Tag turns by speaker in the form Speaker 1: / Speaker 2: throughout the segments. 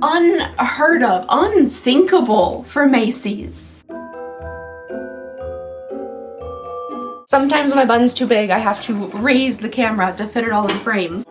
Speaker 1: Unheard of, unthinkable for Macy's. Sometimes when my bun's too big, I have to raise the camera to fit it all in frame.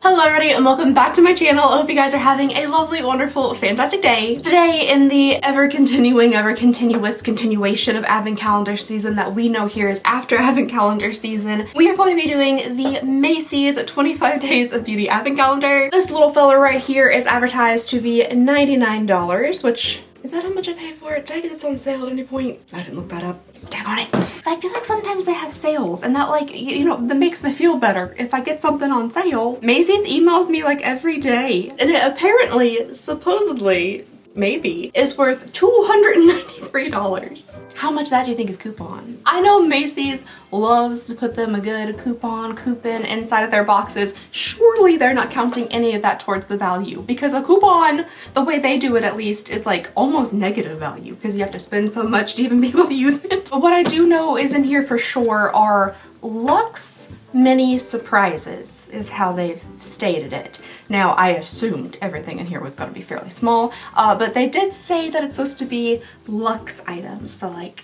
Speaker 1: Hello everybody and welcome back to my channel. I hope you guys are having a lovely, wonderful, fantastic day. Today, in the ever-continuing, ever-continuous continuation of Advent Calendar season that we know here is after Advent Calendar season, we are going to be doing the Macy's 25 Days of Beauty Advent Calendar. This little fella right here is advertised to be $99, which, is that how much I paid for it? Did I get this on sale at any point? I didn't look that up. Daggone it. I feel like sometimes they have sales and that, like, you know, that makes me feel better if I get something on sale. Macy's emails me like every day and it apparently, supposedly, maybe, is worth $293. How much of that do you think is coupon? I know Macy's loves to put them a good coupon inside of their boxes. Surely they're not counting any of that towards the value, because a coupon, the way they do it at least, is like almost negative value because you have to spend so much to even be able to use it. But what I do know is in here for sure are Luxe mini surprises is how they've stated it. Now, I assumed everything in here was going to be fairly small, but they did say that it's supposed to be luxe items, so like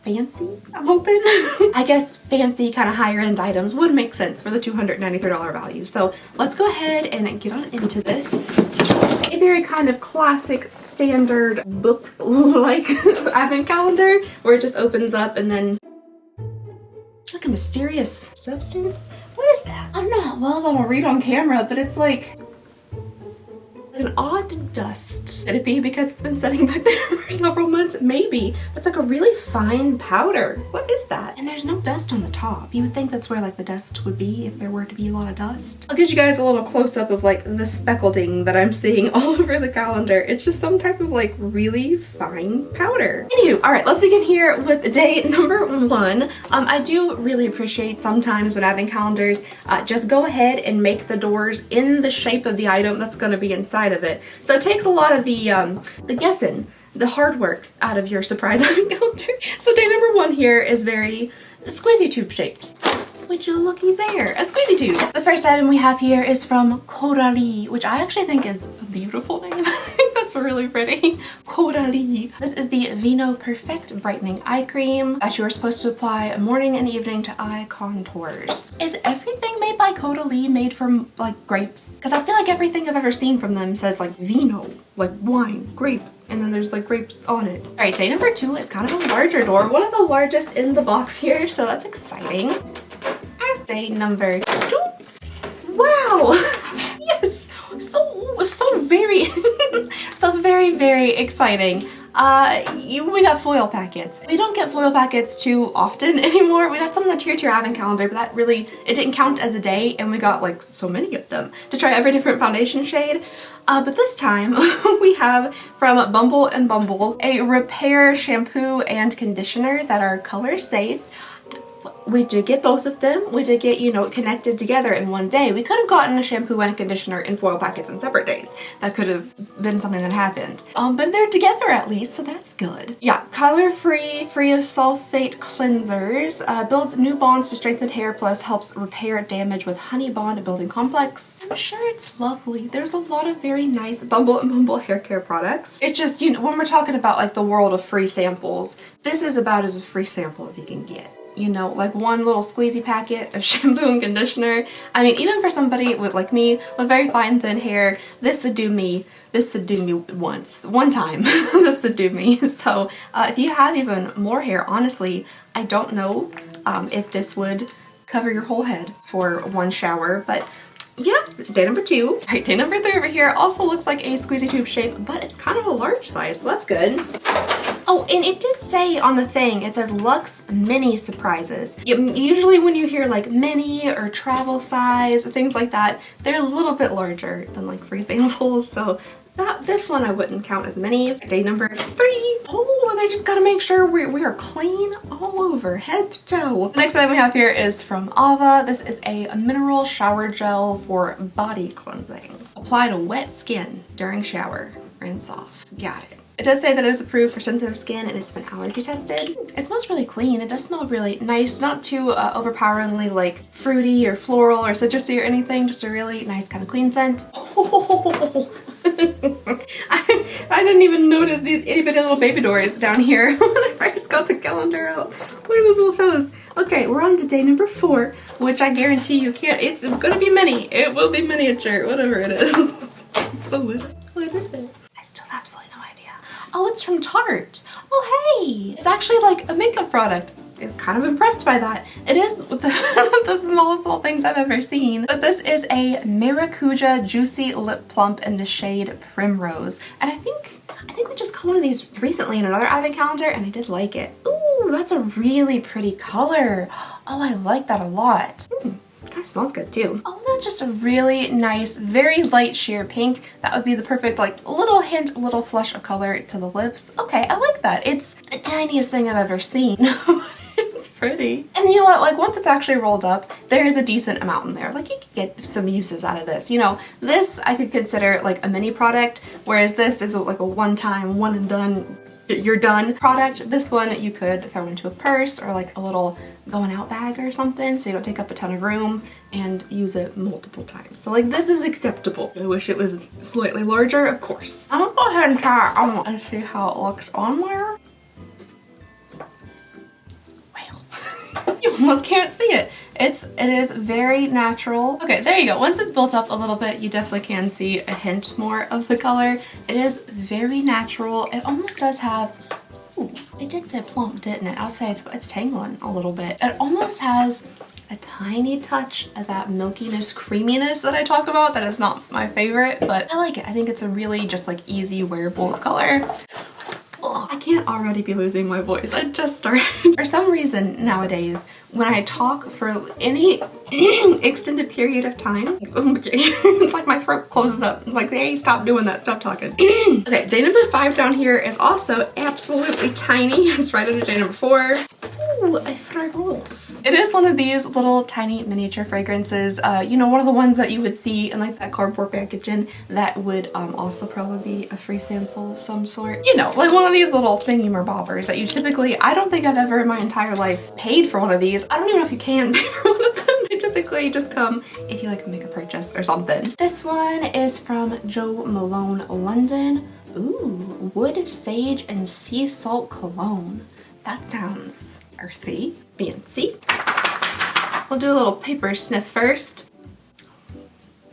Speaker 1: fancy, I'm hoping. I guess fancy kind of higher end items would make sense for the $293 value. So let's go ahead and get on into this. A very kind of classic standard book like advent calendar where it just opens up and then like a mysterious substance. What is that? I don't know how well that'll read on camera, but it's like an odd dust. Could it be because it's been sitting back there for several months? Maybe. It's like a really fine powder. What is that? And there's no dust on the top. You would think that's where like the dust would be if there were to be a lot of dust. I'll get you guys a little close up of like the speckleding that I'm seeing all over the calendar. It's just some type of like really fine powder. Anywho, all right, let's begin here with day number 1. I do really appreciate sometimes when advent calendars just go ahead and make the doors in the shape of the item that's going to be inside of it. So it takes a lot of the guessing, the hard work out of your surprise advent calendar. So day number 1 here is very squeezy tube shaped. Would you looky there, a squeezy tube. The first item we have here is from Coralie, which I actually think is a beautiful name. I think that's really pretty. Coralie. This is the Vino Perfect Brightening Eye Cream that you are supposed to apply morning and evening to eye contours. Is everything made by Coralie made from like grapes? Because I feel like everything I've ever seen from them says like vino, like wine, grape, and then there's like grapes on it. All right, day number 2 is kind of a larger door, one of the largest in the box here, so that's exciting. Day number 2. Wow! Yes! So very, so very exciting. We got foil packets. We don't get foil packets too often anymore. We got some in the tier advent calendar, but that really, it didn't count as a day, and we got like so many of them to try every different foundation shade. But this time we have from Bumble & Bumble a repair shampoo and conditioner that are color safe. We did get both of them. We did get, you know, connected together in one day. We could have gotten a shampoo and a conditioner in foil packets in separate days. That could have been something that happened. But they're together at least, so that's good. Yeah, color-free, free of sulfate cleansers. Builds new bonds to strengthen hair, plus helps repair damage with honey bond building complex. I'm sure it's lovely. There's a lot of very nice Bumble & Bumble hair care products. It's just, you know, when we're talking about like the world of free samples, this is about as a free sample as you can get. You know, like one little squeezy packet of shampoo and conditioner. I mean, even for somebody with like me with very fine thin hair, this would do me one time. This would do me. So if you have even more hair, honestly, I don't know if this would cover your whole head for one shower, but yeah, day number 2. All right, day number 3 over here also looks like a squeezy tube shape, but it's kind of a large size, so that's good. Oh, and it did say on the thing, it says Luxe Mini Surprises. Usually when you hear like mini or travel size, things like that, they're a little bit larger than like free samples, so this one I wouldn't count as many. Day number 3. Oh, they just gotta make sure we are clean all over, head to toe. The next item we have here is from Ava. This is a mineral shower gel for body cleansing. Apply to wet skin during shower. Rinse off. Got it. It does say that it is approved for sensitive skin and it's been allergy tested. It smells really clean. It does smell really nice, not too overpoweringly like fruity or floral or citrusy or anything, just a really nice kind of clean scent. Oh. I didn't even notice these itty bitty little baby doors down here when I first got the calendar out. Look at those little fellas. Okay, we're on to day number 4, which I guarantee you can't, it's gonna be mini. It will be miniature, whatever it is. It's so little. What is it? I still have absolutely no idea. Oh, it's from Tarte. Oh, hey. It's actually like a makeup product. I'm kind of impressed by that. It is the, the smallest little things I've ever seen. But this is a Maracuja Juicy Lip Plump in the shade Primrose. And I think we just got one of these recently in another advent calendar and I did like it. Ooh, that's a really pretty color. Oh, I like that a lot. Kind of smells good too. Oh, that's just a really nice, very light sheer pink. That would be the perfect like little hint, little flush of color to the lips. Okay, I like that. It's the tiniest thing I've ever seen. It's pretty. And you know what, like once it's actually rolled up, there is a decent amount in there. Like you could get some uses out of this. You know, this I could consider like a mini product, whereas this is like a one-time, one and done, you're done product. This one you could throw into a purse or like a little going out bag or something so you don't take up a ton of room and use it multiple times. So like this is acceptable. I wish it was slightly larger, of course. I'm gonna go ahead and try it on and see how it looks on there. You almost can't see it. It is very natural. Okay, there you go. Once it's built up a little bit, you definitely can see a hint more of the color. It is very natural. It almost does have, ooh, it did say plump, didn't it? I'll say it's tangling a little bit. It almost has a tiny touch of that milkiness, creaminess that I talk about. That is not my favorite, but I like it. I think it's a really just like easy wearable color. Oh, I can't already be losing my voice. I just started. For some reason nowadays, when I talk for any extended period of time, it's like my throat closes up. It's like, hey, stop doing that, stop talking. Okay, day number 5 down here is also absolutely tiny. It's right under day number 4. Ooh, a fragrance. It is one of these little tiny miniature fragrances. You know, one of the ones that you would see in like that cardboard packaging that would also probably be a free sample of some sort. You know, like one of these little thingy-mer-bobbers that you typically, I don't think I've ever in my entire life paid for one of these. I don't even know if you can pay for one of them. They typically just come if you like make a purchase or something. This one is from Jo Malone London. Ooh, wood, sage, and sea salt cologne. That sounds earthy, fancy. We'll do a little paper sniff first.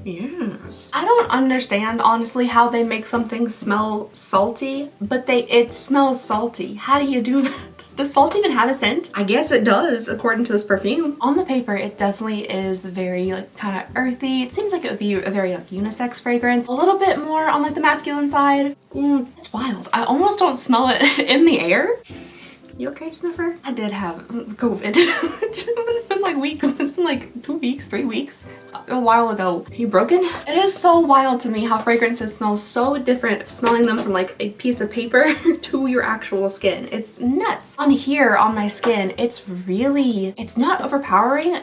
Speaker 1: Yes. I don't understand, honestly, how they make something smell salty, but it smells salty. How do you do that? Does salt even have a scent? I guess it does, according to this perfume. On the paper, it definitely is very like kind of earthy. It seems like it would be a very like unisex fragrance. A little bit more on like the masculine side. It's wild. I almost don't smell it in the air. You okay, sniffer? I did have COVID, but it's been like weeks. It's been like 2 weeks, 3 weeks, a while ago. Are you broken? It is so wild to me how fragrances smell so different smelling them from like a piece of paper to your actual skin. It's nuts. On here, on my skin, it's not overpowering.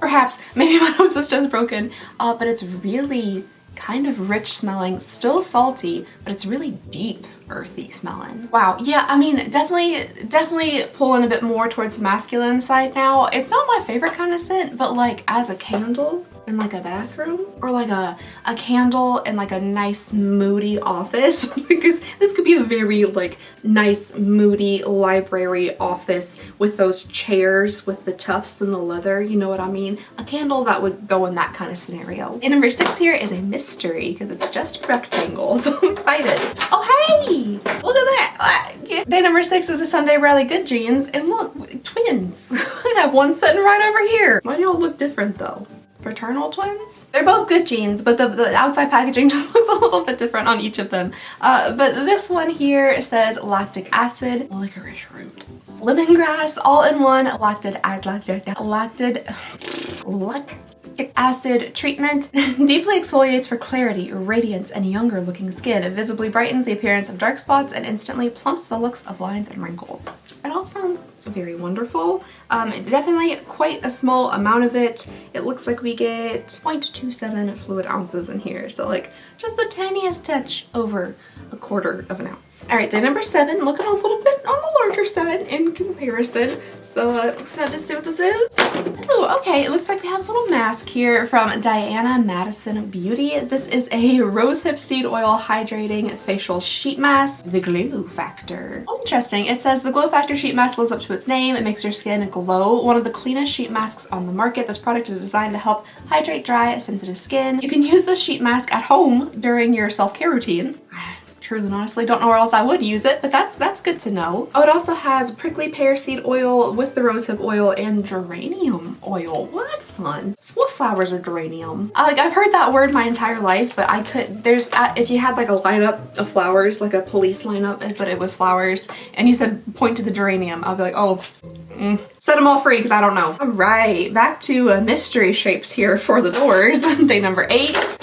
Speaker 1: Perhaps, maybe my nose is just broken, but it's really kind of rich smelling, still salty, but it's really deep, earthy smelling. Wow, yeah, I mean, definitely pulling a bit more towards the masculine side now. It's not my favorite kind of scent, but like as a candle in like a bathroom, or like a candle in like a nice moody office, because this could be a very like nice moody library office with those chairs with the tufts and the leather, you know what I mean? A candle that would go in that kind of scenario. And number 6 here is a mystery because it's just rectangle, so I'm excited. Oh hey, look at that. Day number 6 is the Sunday Riley Good jeans, and look, twins. I have one sitting right over here. Why do y'all look different though? Fraternal twins? They're both good jeans, but the outside packaging just looks a little bit different on each of them. But this one here says lactic acid, licorice root, lemongrass, all in one lactic acid treatment. Deeply exfoliates for clarity, radiance, and younger looking skin. It visibly brightens the appearance of dark spots and instantly plumps the looks of lines and wrinkles. It all sounds very wonderful. Definitely quite a small amount of it. It looks like we get 0.27 fluid ounces in here. So like just the tiniest touch over a quarter of an ounce. All right, day number 7, looking a little bit on the larger side in comparison. So excited to see what this is. Oh, okay, it looks like we have a little mask here from Diana Madison Beauty. This is a rosehip seed oil hydrating facial sheet mask, the glow factor. Oh, interesting. It says the glow factor sheet mask lives up to its name. It makes your skin glow. One of the cleanest sheet masks on the market. This product is designed to help hydrate dry, sensitive skin. You can use this sheet mask at home during your self-care routine. Truly and honestly don't know where else I would use it, but that's good to know. Oh, it also has prickly pear seed oil with the rosehip oil and geranium oil. Well, that's fun. What flowers are geranium? Like, I've heard that word my entire life, but I could, if you had like a lineup of flowers, like a police lineup, but it was flowers, and you said point to the geranium, I'll be like, oh, set them all free because I don't know. All right, back to mystery shapes here for the doors. Day number 8.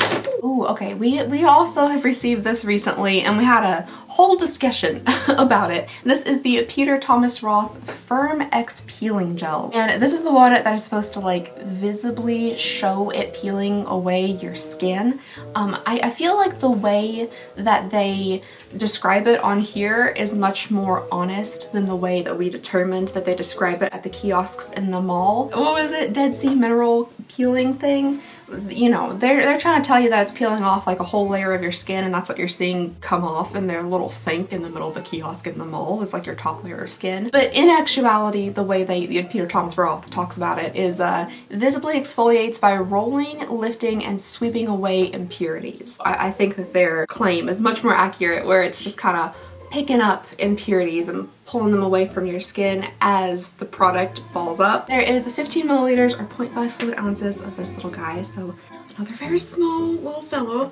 Speaker 1: Ooh, okay, we also have received this recently and we had a whole discussion about it. This is the Peter Thomas Roth Firm X Peeling Gel. And this is the one that is supposed to like visibly show it peeling away your skin. I feel like the way that they describe it on here is much more honest than the way that we determined that they describe it at the kiosks in the mall. What was it? Dead Sea Mineral peeling thing? You know, they're trying to tell you that it's peeling off like a whole layer of your skin, and that's what you're seeing come off in their little sink in the middle of the kiosk in the mall. It's like your top layer of skin. But in actuality, the way Peter Thomas Roth talks about it is visibly exfoliates by rolling, lifting, and sweeping away impurities. I think that their claim is much more accurate, where it's just kind of picking up impurities and pulling them away from your skin as the product balls up. There is 15 milliliters or 0.5 fluid ounces of this little guy, so another very small little fellow.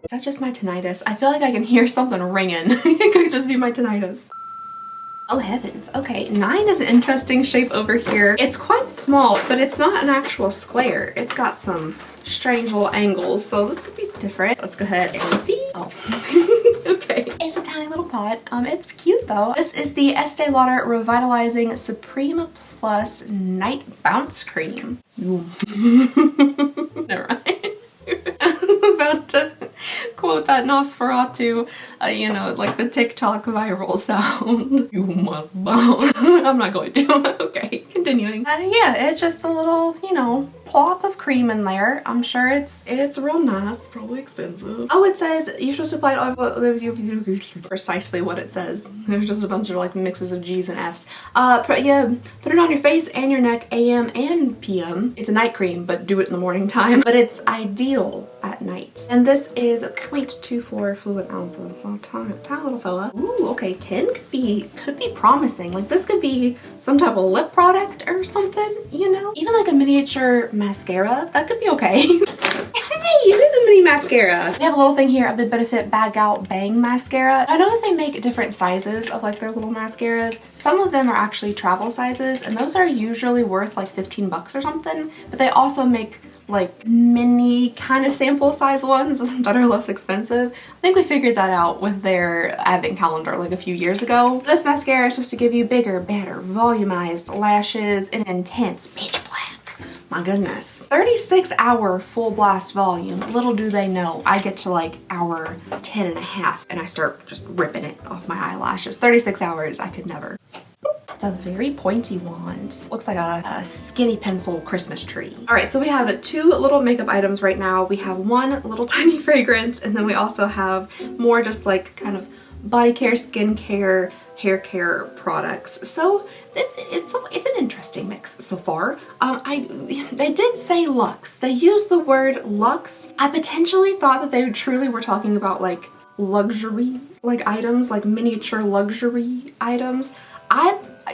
Speaker 1: Is that just my tinnitus? I feel like I can hear something ringing. It could just be my tinnitus. Oh heavens, okay, 9 is an interesting shape over here. It's quite small, but it's not an actual square. It's got some strange little angles, so this could be different. Let's go ahead and see. Oh, okay. It's a tiny little pot. It's cute though. This is the Estée Lauder Revitalizing Supreme Plus Night Bounce Cream. Never mind. I was about to quote that Nosferatu, you know, like the TikTok viral sound. You must bounce. I'm not going to. Okay, continuing. Yeah, it's just a little, you know, plop of cream in there. I'm sure it's real nice. It's probably expensive. Oh, it says you should supply it precisely what it says. There's just a bunch of like mixes of G's and F's. Yeah, put it on your face and your neck AM and PM. It's a night cream, but do it in the morning time. But it's ideal at night. And this is 0.24 fluid ounces. So tiny little fella. Ooh, okay, 10 could be promising. Like this could be some type of lip product or something, you know? Even like a miniature mascara, that could be okay. Hey, it is a mini mascara. We have a little thing here of the Benefit Bag Out Bang Mascara. I know that they make different sizes of like their little mascaras. Some of them are actually travel sizes, and those are usually worth like 15 bucks or something, but they also make like mini kind of sample size ones that are less expensive. I think we figured that out with their advent calendar like a few years ago. This mascara is supposed to give you bigger, better, volumized lashes and intense pitch black. My goodness. 36-hour full blast volume. Little do they know, I get to like hour 10 and a half and I start just ripping it off my eyelashes. 36 hours, I could never. It's a very pointy wand. Looks like a skinny pencil Christmas tree. All right, so we have 2 little makeup items right now. We have 1 little tiny fragrance, and then we also have more just like kind of body care, skin care, hair care products. So it's an interesting mix so far. They did say luxe. They used the word luxe. I potentially thought that they truly were talking about like luxury like items, like miniature luxury items.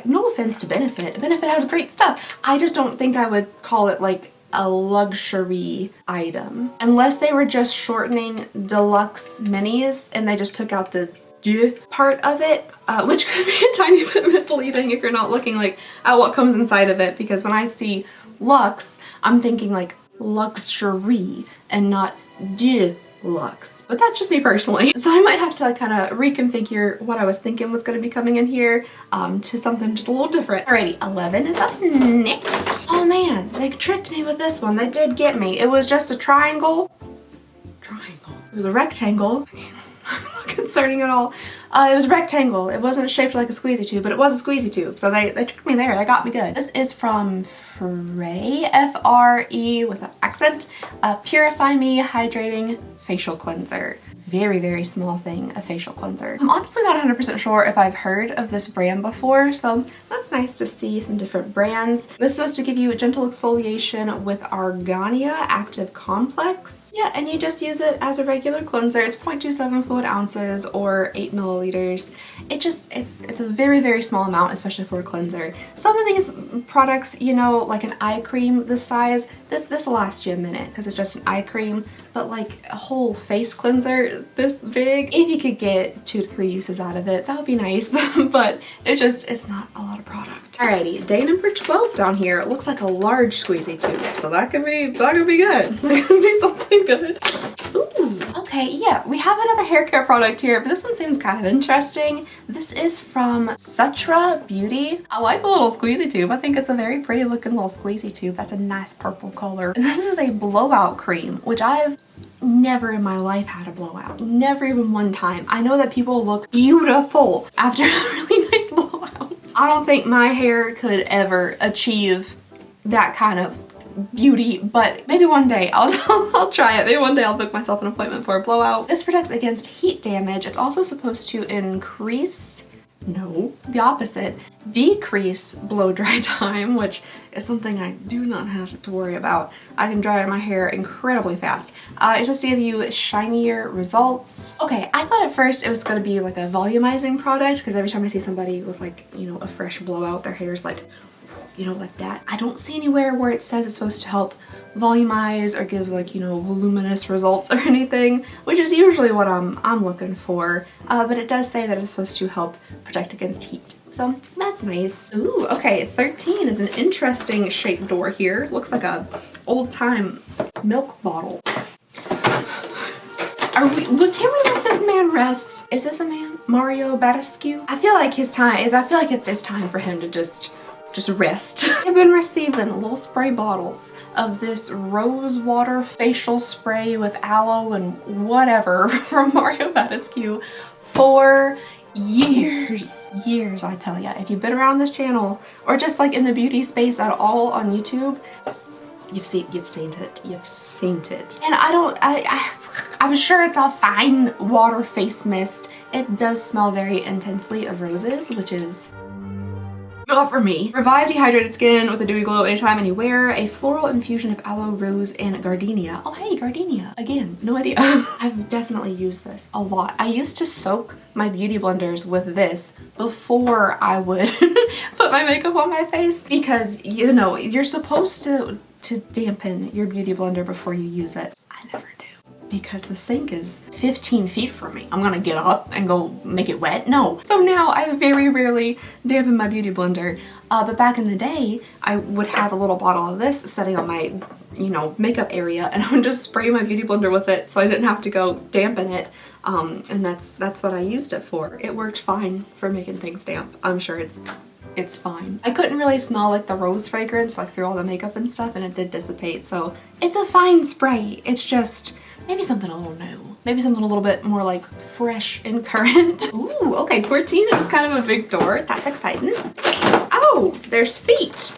Speaker 1: No offense to Benefit. Benefit has great stuff. I just don't think I would call it like a luxury item. Unless they were just shortening deluxe minis and they just took out the D part of it, which could be a tiny bit misleading if you're not looking like at what comes inside of it, because when I see luxe, I'm thinking like luxury and not D luxe. But that's just me personally. So I might have to like kind of reconfigure what I was thinking was going to be coming in here to something just a little different. Alrighty, 11 is up next. Oh man, they tricked me with this one. They did get me. It was just a triangle. It was a rectangle. Not concerning at all. It was a rectangle. It wasn't shaped like a squeezy tube, but it was a squeezy tube. So they tricked me there. They got me good. This is from Frey, F-R-E with an accent. Purify Me Hydrating Facial Cleanser. Very, very small thing, a facial cleanser. I'm honestly not 100% sure if I've heard of this brand before, so that's nice to see some different brands. This is supposed to give you a gentle exfoliation with Argania Active Complex. Yeah, and you just use it as a regular cleanser. It's 0.27 fluid ounces or 8 milliliters. It's a very, very small amount, especially for a cleanser. Some of these products, you know, like an eye cream this size, this will last you a minute because it's just an eye cream, but like a whole face cleanser this big, if you could get 2 to 3 uses out of it, that would be nice. But it's not a lot of product. Alrighty, day number 12 down here. It looks like a large squeezy tube, so that could be good. That could be something good. Ooh, okay, yeah, we have another hair care product here, but this one seems kind of interesting. This is from Sutra Beauty. I like the little squeezy tube. I think it's a very pretty looking little squeezy tube. That's a nice purple color. And this is a blowout cream, which I've never in my life had a blowout. Never even one time. I know that people look beautiful after a really nice blowout. I don't think my hair could ever achieve that kind of beauty, but maybe one day I'll try it. Maybe one day I'll book myself an appointment for a blowout. This protects against heat damage. It's also supposed to increase, no, the opposite, decrease blow dry time, which is something I do not have to worry about. I can dry my hair incredibly fast. It just gives you shinier results. Okay, I thought at first it was going to be like a volumizing product because every time I see somebody with like, you know, a fresh blowout, their hair's like, you know, like that. I don't see anywhere where it says it's supposed to help volumize or give like, you know, voluminous results or anything, which is usually what I'm looking for. But it does say that it's supposed to help protect against heat. So that's nice. Ooh, okay, 13 is an interesting shaped door here. Looks like a old-time milk bottle. Can we let this man rest? Is this a man? Mario Badescu? I feel like it's time for him to just rest. I've been receiving little spray bottles of this rose water facial spray with aloe and whatever from Mario Badescu for years, I tell ya. If you've been around this channel or just like in the beauty space at all on YouTube, you've seen it. And I'm sure it's a fine water face mist. It does smell very intensely of roses, which is not for me. Revive dehydrated skin with a dewy glow anytime, anywhere. A floral infusion of aloe, rose, and gardenia. Oh hey, gardenia. Again, no idea. I've definitely used this a lot. I used to soak my beauty blenders with this before I would put my makeup on my face because, you know, you're supposed to dampen your beauty blender before you use it. I never do because the sink is 15 feet from me. I'm gonna get up and go make it wet? No. So now I very rarely dampen my beauty blender. But back in the day, I would have a little bottle of this sitting on my, you know, makeup area, and I would just spray my beauty blender with it so I didn't have to go dampen it. And that's what I used it for. It worked fine for making things damp. I'm sure it's fine. I couldn't really smell like the rose fragrance like through all the makeup and stuff, and it did dissipate, so it's a fine spray. It's just maybe something a little new. Maybe something a little bit more like fresh and current. Ooh, okay, 14 is kind of a big door. That's exciting. Oh, there's feet.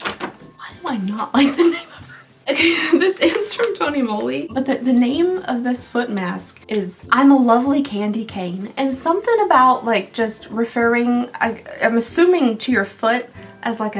Speaker 1: Why do I not like the name of it? Okay, this is from Tony Moly, but the name of this foot mask is I'm a Lovely Candy Cane, and something about like just referring, I'm assuming, to your foot as like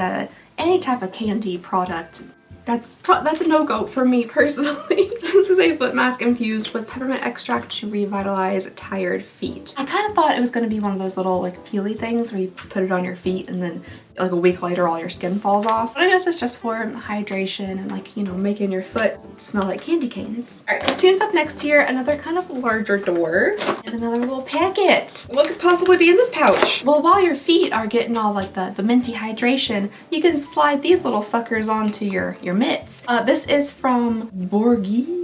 Speaker 1: any type of candy product. That's a no-go for me personally. This is a foot mask infused with peppermint extract to revitalize tired feet. I kind of thought it was going to be one of those little like peely things where you put it on your feet and then like a week later all your skin falls off. But I guess it's just for hydration and like, you know, making your foot smell like candy canes. All right, tunes up next here, another kind of larger door and another little packet. What could possibly be in this pouch? Well, while your feet are getting all like the minty hydration, you can slide these little suckers onto your mitts. This is from Borghese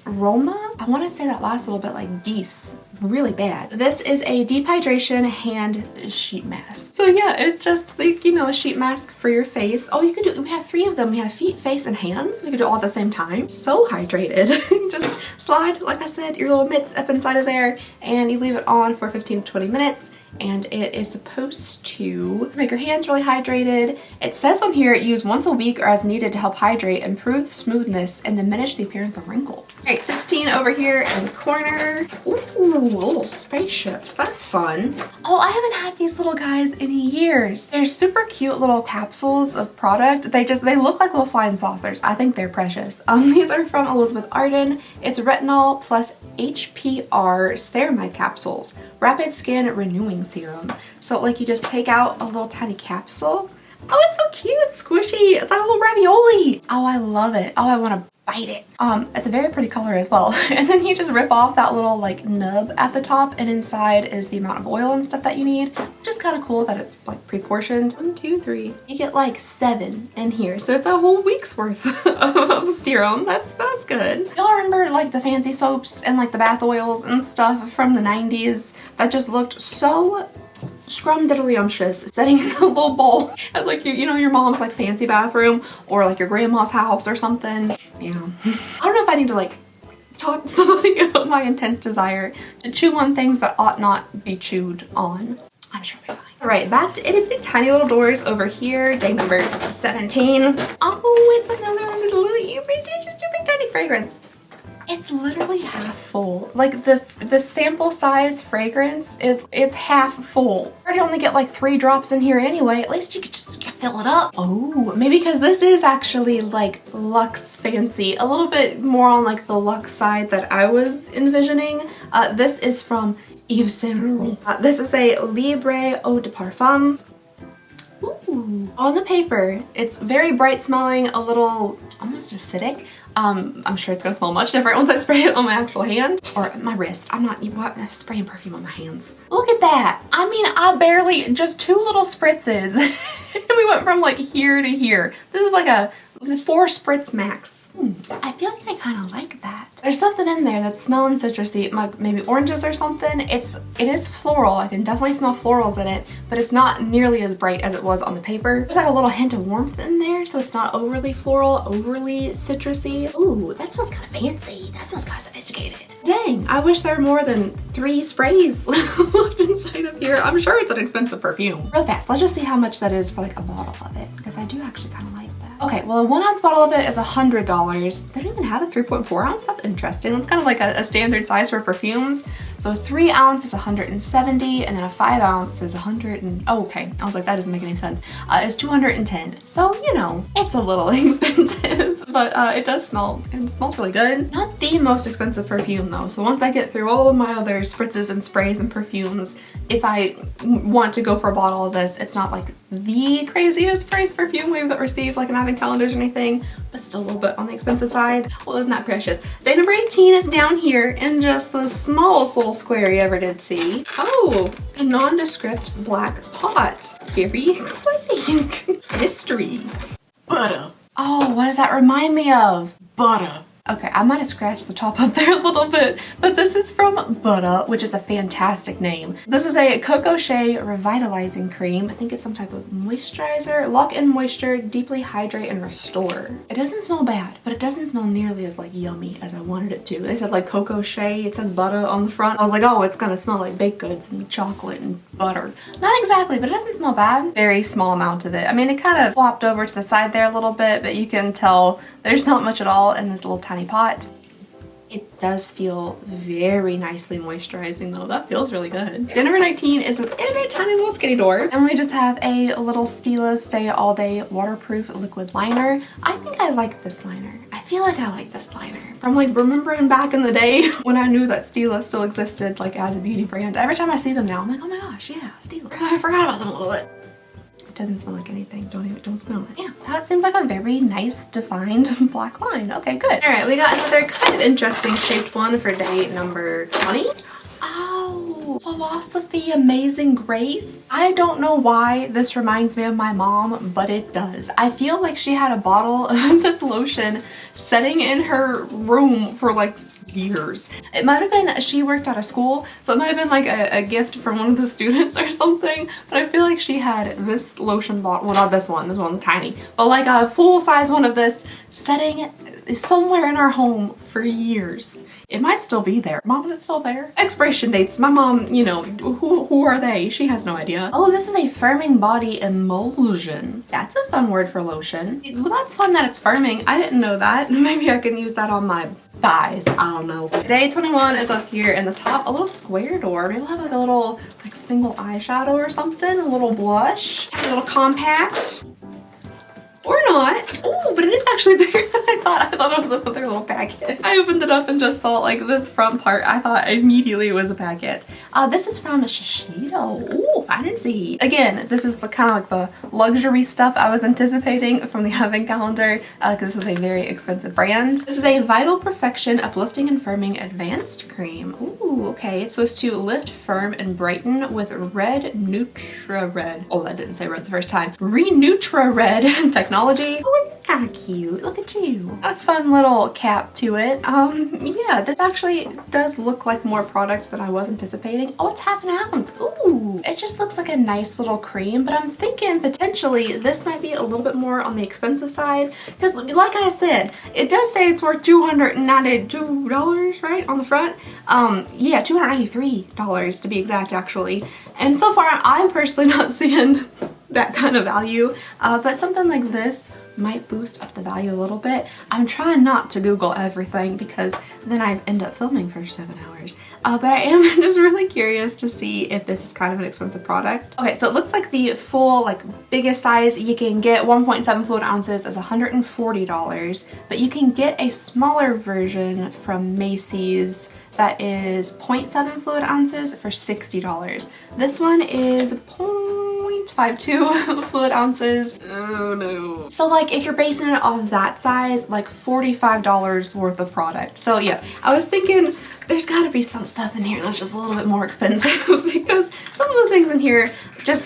Speaker 1: Roma. I want to say that last little bit like geese. Really bad. This is a deep hydration hand sheet mask. So yeah, it's just like, you know, a sheet mask for your face. Oh, you can do, we have 3 of them. We have feet, face, and hands. You can do it all at the same time. So hydrated. Just slide, like I said, your little mitts up inside of there and you leave it on for 15 to 20 minutes. And it is supposed to make your hands really hydrated. It says on here, use once a week or as needed to help hydrate, improve smoothness, and diminish the appearance of wrinkles. All right, 16 over here in the corner. Ooh, little spaceships, that's fun. Oh, I haven't had these little guys in years. They're super cute little capsules of product. They look like little flying saucers. I think they're precious. These are from Elizabeth Arden. It's retinol plus HPR ceramide capsules. Rapid skin renewing serum. So like you just take out a little tiny capsule. Oh, it's so cute, squishy. It's like a little ravioli. Oh, I love it. Oh, I want to bite it. It's a very pretty color as well. And then you just rip off that little like nub at the top and inside is the amount of oil and stuff that you need, which is kind of cool that it's like pre-portioned. 1, 2, 3. You get like 7 in here. So it's a whole week's worth of serum. That's good. Y'all remember like the fancy soaps and like the bath oils and stuff from the 90s that just looked so scrumdiddlyumptious sitting in a little bowl at like your mom's like fancy bathroom or like your grandma's house or something. Yeah. I don't know if I need to like talk to somebody about my intense desire to chew on things that ought not be chewed on. I'm sure we'll be fine. All right, back to itty bitty tiny little doors over here. Day number 17. Oh, it's another little itty tiny fragrance. It's literally half full. Like the sample size fragrance it's half full. I already only get like 3 drops in here anyway. At least you could just fill it up. Oh, maybe because this is actually like luxe fancy. A little bit more on like the luxe side that I was envisioning. This is from Yves Saint Laurent. This is a Libre Eau de Parfum. Ooh. On the paper, it's very bright smelling, a little almost acidic. I'm sure it's gonna smell much different once I spray it on my actual hand or my wrist. I'm not spraying perfume on my hands. Look at that. I mean, I barely, just 2 little spritzes and we went from like here to here. This is like a 4 spritz max. I feel like I kind of like that. There's something in there that's smelling citrusy, like maybe oranges or something. It is floral. I can definitely smell florals in it, but it's not nearly as bright as it was on the paper. There's like a little hint of warmth in there, so it's not overly floral, overly citrusy. Ooh, that smells kind of fancy. That smells kind of sophisticated. Dang, I wish there were more than 3 sprays left inside of here. I'm sure it's an expensive perfume. Real fast, let's just see how much that is for like a bottle of it, because I do actually kind of like that. Okay, well, a 1 ounce bottle of it is $100. They don't even have a 3.4 ounce. That's interesting. It's kind of like a standard size for perfumes. So a 3 ounce is $170, and then a 5 ounce is okay. I was like, that doesn't make any sense. It's $210. So, you know, it's a little expensive, but it does smell, and it smells really good. Not the most expensive perfume though. So once I get through all of my other spritzes and sprays and perfumes, if I want to go for a bottle of this, it's not like the craziest price perfume we've received, like an advent calendars or anything, but still a little bit on the expensive side. Well, isn't that precious? Day number 18 is down here in just the smallest little square you ever did see. Oh, a nondescript black pot. Very exciting. Mystery.
Speaker 2: Butter.
Speaker 1: Oh, what does that remind me of?
Speaker 2: Butter.
Speaker 1: Okay, I might have scratched the top up there a little bit, but this is from Butter, which is a fantastic name. This is a Coco Shea Revitalizing Cream. I think it's some type of moisturizer. Lock in moisture, deeply hydrate, and restore. It doesn't smell bad, but it doesn't smell nearly as like yummy as I wanted it to. They said like Coco Shea, it says Butter on the front. I was like, oh, it's gonna smell like baked goods and chocolate and butter. Not exactly, but it doesn't smell bad. Very small amount of it. I mean, it kind of flopped over to the side there a little bit, but you can tell there's not much at all in this little tiny pot. It does feel very nicely moisturizing though. That feels really good. Day number 19 is an itty tiny little skinny door. And we just have a little Stila Stay All Day Waterproof Liquid Liner. I think I like this liner. I feel like I like this liner. From like remembering back in the day when I knew that Stila still existed like as a beauty brand. Every time I see them now, I'm like, oh my gosh, yeah, Stila. I forgot about them a little bit. It doesn't smell like anything. Don't smell it. Yeah, that seems like a very nice defined black line. Okay, good. All right, we got another kind of interesting shaped one for day number 20. Oh, Philosophy Amazing Grace. I don't know why this reminds me of my mom, but it does. I feel like she had a bottle of this lotion sitting in her room for like years. It might have been, she worked at a school, so it might have been like a gift from one of the students or something, but I feel like she had this lotion bottle, well not this one tiny, but like a full-size one of this sitting somewhere in our home for years. It might still be there. Mom, is it still there? Expiration dates. My mom, you know, who are they? She has no idea. Oh, this is a firming body emulsion. That's a fun word for lotion. Well, that's fun that it's firming. I didn't know that. Maybe I can use that on my thighs. I don't know. Day 21 is up here in the top, a little square door. Maybe we'll have like a little like single eyeshadow or something, a little blush, a little compact. Or not. Oh, but it is actually bigger than I thought. I thought it was another little packet. I opened it up and just saw like this front part. I thought immediately it was a packet. This is from Shiseido. Ooh, fancy. Again, this is the kind of like the luxury stuff I was anticipating from the advent calendar because this is a very expensive brand. This is a Vital Perfection Uplifting and Firming Advanced Cream. Ooh, okay. It's supposed to lift, firm, and brighten with Red Nutra Red. Oh, that didn't say red the first time. Renutra Red technology. Oh, it's kind of cute. Look at you. A fun little cap to it. Yeah, this actually does look like more product than I was anticipating. Oh, it's half an ounce. Ooh, it just looks like a nice little cream, but I'm thinking potentially this might be a little bit more on the expensive side because like I said, it does say it's worth $292, right, on the front. Yeah, $293 to be exact actually. And so far I'm personally not seeing that kind of value, but something like this might boost up the value a little bit. I'm trying not to Google everything because then I end up filming for 7 hours. But I am just really curious to see if this is kind of an expensive product. Okay, so it looks like the full, like biggest size you can get, 1.7 fluid ounces, is $140, but you can get a smaller version from Macy's that is 0.7 fluid ounces for $60. This one is 0.52 fluid ounces. Oh no. So like if you're basing it off that size, like $45 worth of product. So yeah, I was thinking there's gotta be some stuff in here that's just a little bit more expensive because some of the things in here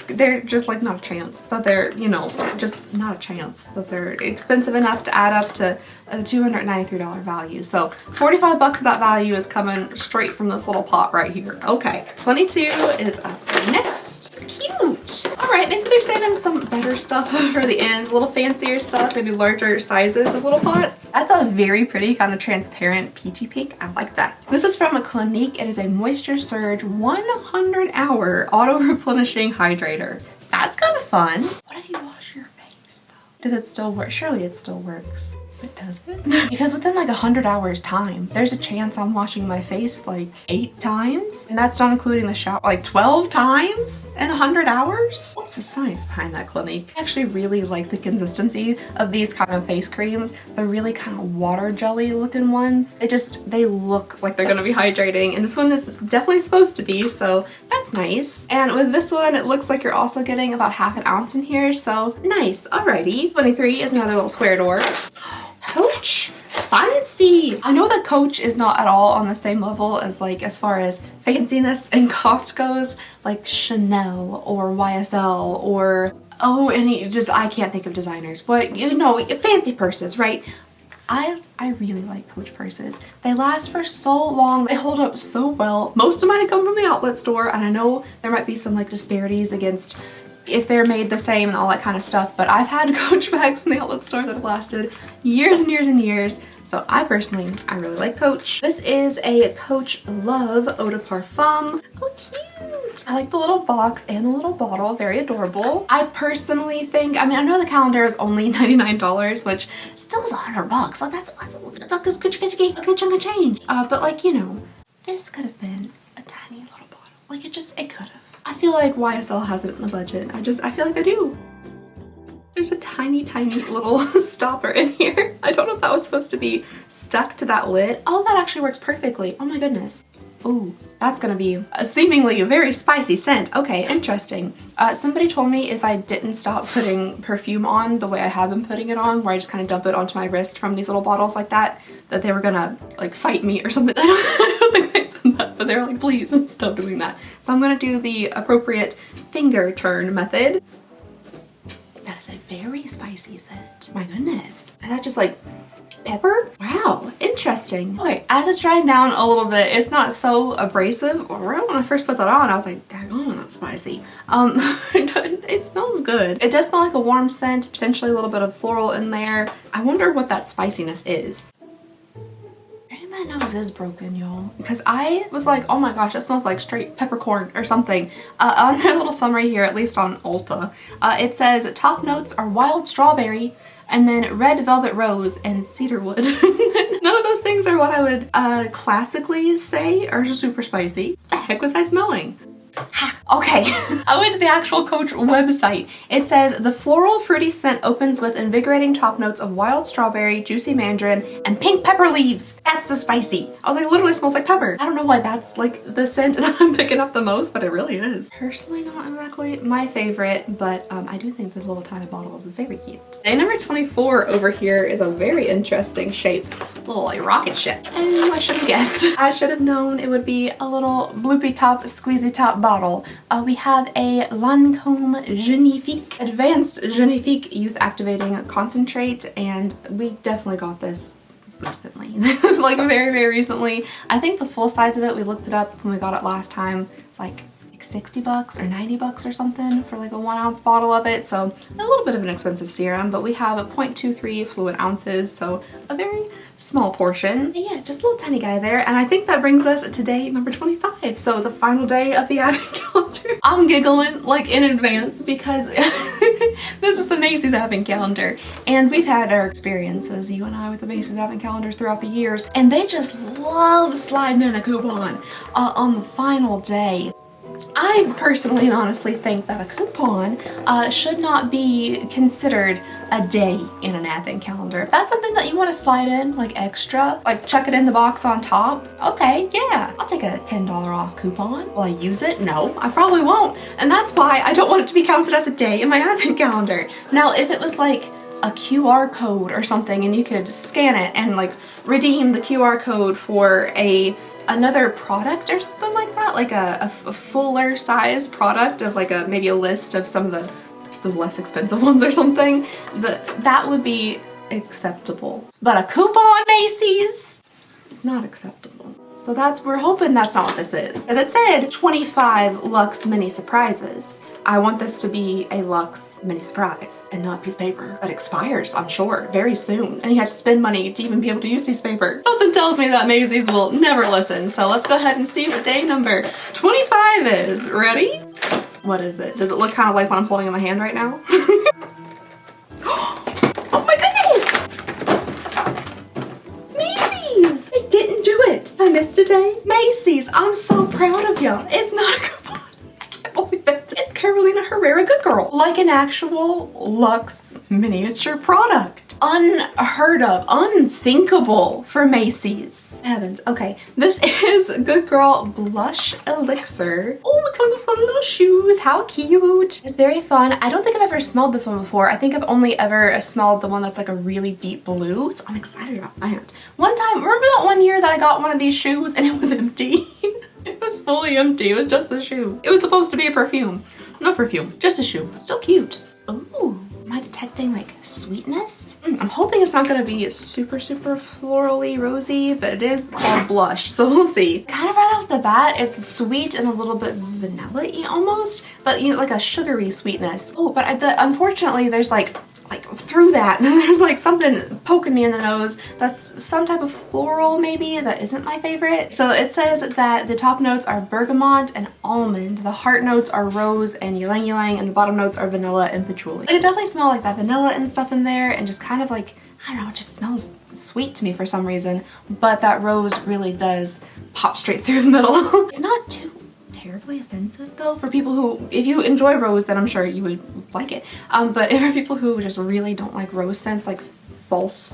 Speaker 1: they're just like not a chance that they're, you know, just not a chance that they're expensive enough to add up to a $293 value. So 45 bucks of that value is coming straight from this little pot right here. Okay, 22 is up next. Cute. All right, maybe they're saving some better stuff for the end, a little fancier stuff, maybe larger sizes of little pots. That's a very pretty kind of transparent peachy pink. I like that. This is from a Clinique. It is a Moisture Surge 100-hour Auto-Replenishing Hydrator. That's kind of fun. What if you wash your face though? Does it still work? Surely it still works. It doesn't? Because within like 100 hours time, there's a chance I'm washing my face like 8 times. And that's not including the shower, like 12 times in 100 hours? What's the science behind that, Clinique? I actually really like the consistency of these kind of face creams. They're really kind of water jelly looking ones. They look like they're gonna be hydrating. And this one is definitely supposed to be, so that's nice. And with this one, it looks like you're also getting about half an ounce in here, so nice. Alrighty. 23 is another little square door. Coach, fancy. I know that Coach is not at all on the same level as like as far as fanciness and cost goes, like Chanel or YSL or I can't think of designers, but you know, fancy purses, right? I really like Coach purses. They last for so long. They hold up so well. Most of mine come from the outlet store, and I know there might be some like disparities against if they're made the same and all that kind of stuff, but I've had Coach bags from the outlet store that have lasted years and years and years. So I really like Coach. This is a Coach Love Eau de Parfum. Oh, cute. cute. I like the little box and the little bottle, very adorable. I personally think, I mean, I know the calendar is only $99, which still is $100. Like that's a good chunk of change. But like, you know, this could have been a tiny little bottle. Like it could have. I feel like YSL has it in the budget. I feel like they do. There's a tiny little stopper in here. I don't know if that was supposed to be stuck to that lid. Oh, that actually works perfectly. Oh my goodness. Ooh, that's gonna be a seemingly very spicy scent. Okay, interesting. Somebody told me if I didn't stop putting perfume on the way I have been putting it on, where I just kind of dump it onto my wrist from these little bottles like that they were gonna like fight me or something. I don't think they said that, but they're like, please stop doing that. So I'm gonna do the appropriate finger turn method. That is a very spicy scent. My goodness. Is that just like pepper? Wow, interesting. Okay, as it's drying down a little bit, it's not so abrasive. Right when I first put that on, I was like, daggone, that's spicy. It smells good. It does smell like a warm scent, potentially a little bit of floral in there. I wonder what that spiciness is. Maybe my nose is broken, y'all. Because I was like, oh my gosh, it smells like straight peppercorn or something. On their little summary here, at least on Ulta, it says top notes are wild strawberry, and then red velvet rose and cedarwood. None of those things are what I would classically say are super spicy. What the heck was I smelling? Ha, okay, I went to the actual Coach website. It says the floral fruity scent opens with invigorating top notes of wild strawberry, juicy mandarin, and pink pepper leaves. That's the spicy. I was like, it literally smells like pepper. I don't know why that's like the scent that I'm picking up the most, but it really is. Personally not exactly my favorite, but I do think this little tiny bottle is very cute. Day number 24 over here is a very interesting shape. Little like rocket ship. And I should have guessed. I should have known it would be a little bloopy top, squeezy top bottle. We have a Lancôme Génifique, Advanced Génifique Youth Activating Concentrate, and we definitely got this recently. Like very recently. I think the full size of it, we looked it up when we got it last time. It's like $60 or $90 or something for like a 1 ounce bottle of it. So a little bit of an expensive serum, but we have a 0.23 fluid ounces, so a very small portion. But yeah, just a little tiny guy there. And I think that brings us to day number 25. So the final day of the advent calendar. I'm giggling like in advance because this is the Macy's advent calendar. And we've had our experiences, you and I, with the Macy's advent calendars throughout the years. And they just love sliding in a coupon on the final day. I personally and honestly think that a coupon should not be considered a day in an advent calendar. If that's something that you want to slide in like extra, like chuck it in the box on top, okay, yeah, I'll take a $10 off coupon. Will I use it? No, I probably won't. And that's why I don't want it to be counted as a day in my advent calendar. Now, if it was like a QR code or something and you could scan it and like redeem the QR code for another product or something like that, like a fuller size product of like maybe a list of some of the less expensive ones or something, that would be acceptable. But a coupon Macy's is not acceptable. So we're hoping that's not what this is. As it said, 25 Luxe mini surprises. I want this to be a Luxe mini surprise and not a piece of paper that expires, I'm sure, very soon. And you have to spend money to even be able to use piece of paper. Something tells me that Macy's will never listen. So let's go ahead and see what day number 25 is. Ready? What is it? Does it look kind of like what I'm holding in my hand right now? Oh my goodness! Macy's! They didn't do it! I missed a day. Macy's, I'm so proud of you. It's not a coupon. I can't believe it. It's Carolina Herrera Good Girl. Like an actual Luxe miniature product. Unheard of, unthinkable for Macy's. Heavens. Okay, this is Good Girl Blush Elixir. Oh, it comes with fun little shoes. How cute. It's very fun. I don't think I've ever smelled this one before. I think I've only ever smelled the one that's like a really deep blue, so I'm excited about that. One time, remember that one year that I got one of these shoes and it was empty? It was fully empty. It was just the shoe. It was supposed to be a perfume. No perfume, just a shoe. Still cute. Ooh. Am I detecting like sweetness? I'm hoping it's not gonna be super florally rosy, but it is called blush, so we'll see. Kind of right off the bat, it's sweet and a little bit vanilla-y almost, but you know, like a sugary sweetness. Oh, but unfortunately there's like through that, there's like something poking me in the nose that's some type of floral maybe that isn't my favorite. So it says that the top notes are bergamot and almond, the heart notes are rose and ylang ylang, and the bottom notes are vanilla and patchouli. It definitely smells like that vanilla and stuff in there, and just kind of like, I don't know, it just smells sweet to me for some reason, but that rose really does pop straight through the middle. It's not too terribly offensive though for people who, if you enjoy rose, then I'm sure you would like it, but for people who just really don't like rose scents, like false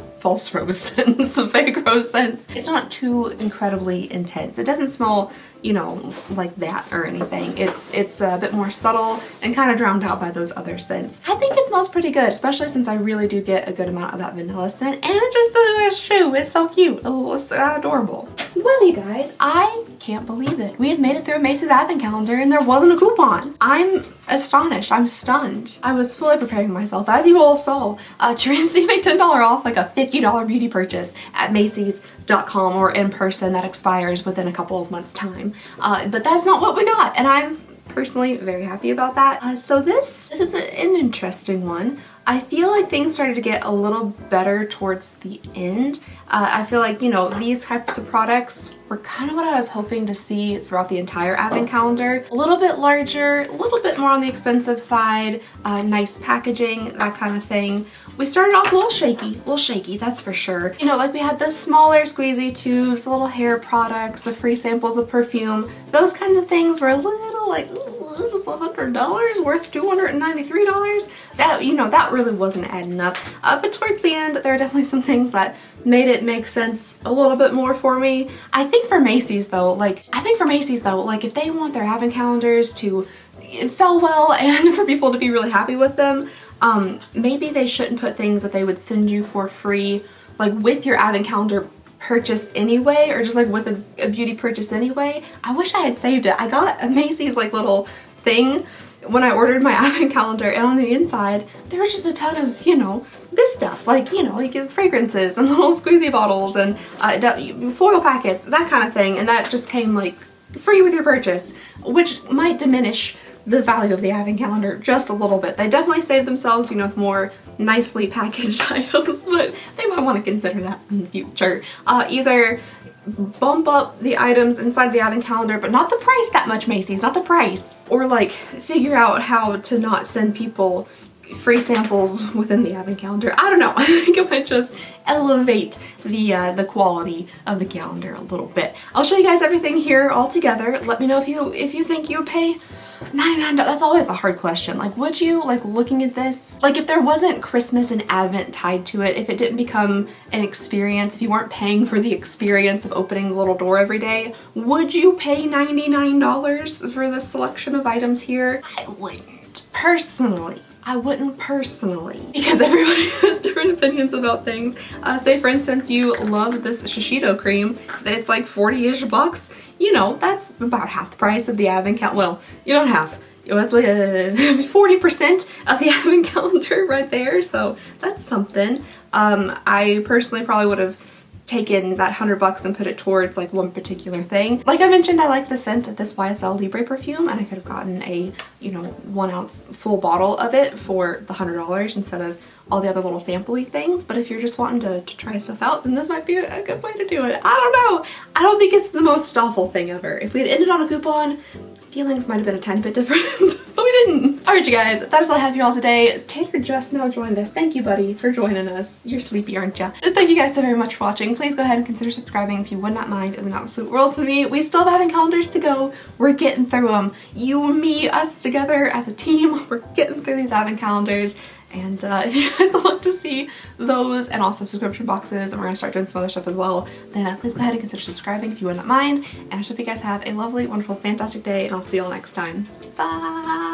Speaker 1: rose scents, fake rose scents, it's not too incredibly intense. It doesn't smell, you know, like that or anything. It's a bit more subtle and kind of drowned out by those other scents. I think it smells pretty good, especially since I really do get a good amount of that vanilla scent, and it's just a shoe. It's so cute. Oh, it's adorable. Well, you guys, I can't believe it. We have made it through Macy's advent calendar and there wasn't a coupon. I'm astonished. I'm stunned. I was fully preparing myself, as you all saw, to receive a $10 off, like a $50 beauty purchase at Macy's.com or in person that expires within a couple of months' time. But that's not what we got, and I'm personally very happy about that. So this is an interesting one. I feel like things started to get a little better towards the end. I feel like, you know, these types of products were kind of what I was hoping to see throughout the entire advent calendar. A little bit larger, a little bit more on the expensive side, nice packaging, that kind of thing. We started off a little shaky, that's for sure. You know, like we had the smaller squeezy tubes, the little hair products, the free samples of perfume. Those kinds of things were a little like, ooh, this is $100 worth $293. That, you know, that really wasn't adding up. But towards the end, there are definitely some things that made it make sense a little bit more for me. I think for Macy's though, like if they want their advent calendars to sell well and for people to be really happy with them, maybe they shouldn't put things that they would send you for free, like with your advent calendar purchase anyway, or just like with a beauty purchase anyway. I wish I had saved it. I got a Macy's like little thing when I ordered my advent calendar, and on the inside there was just a ton of, you know, this stuff, like, you know, like fragrances and little squeezy bottles and foil packets, that kind of thing, and that just came like free with your purchase, which might diminish the value of the advent calendar just a little bit. They definitely saved themselves, you know, with more nicely packaged items, but they might want to consider that in the future. Either bump up the items inside the advent calendar, but not the price that much, Macy's, not the price. Or like figure out how to not send people free samples within the advent calendar. I don't know. I think it might just elevate the quality of the calendar a little bit. I'll show you guys everything here all together. Let me know if you think you would pay $99. That's always the hard question. Like, would you, like, looking at this, like if there wasn't Christmas and Advent tied to it, if it didn't become an experience, if you weren't paying for the experience of opening the little door every day, would you pay $99 for this selection of items here? I wouldn't. Personally. I wouldn't personally, because everybody has different opinions about things. Say for instance you love this Shiseido cream, it's like 40-ish bucks. You know, that's about half the price of the advent calendar. Well, you don't half. That's like 40% of the advent calendar right there, so that's something. I personally probably would have taken that $100 and put it towards like one particular thing. Like I mentioned, I like the scent of this YSL Libre perfume, and I could have gotten a, you know, 1 ounce full bottle of it for the $100 instead of all the other little sampley things. But if you're just wanting to try stuff out, then this might be a good way to do it. I don't know. I don't think it's the most awful thing ever. If we had ended on a coupon, feelings might have been a tiny bit different, but we didn't. Alright you guys, that is all I have for you all today. Taylor just now joined us. Thank you, buddy, for joining us. You're sleepy, aren't ya? Thank you guys so very much for watching. Please go ahead and consider subscribing if you would not mind. It would mean absolute world to me. We still have advent calendars to go. We're getting through them. You, me, us together as a team. We're getting through these advent calendars. And if you guys would like to see those and also subscription boxes, and we're gonna start doing some other stuff as well, then please go ahead and consider subscribing if you would not mind. And I hope you guys have a lovely, wonderful, fantastic day, and I'll see you all next time. Bye!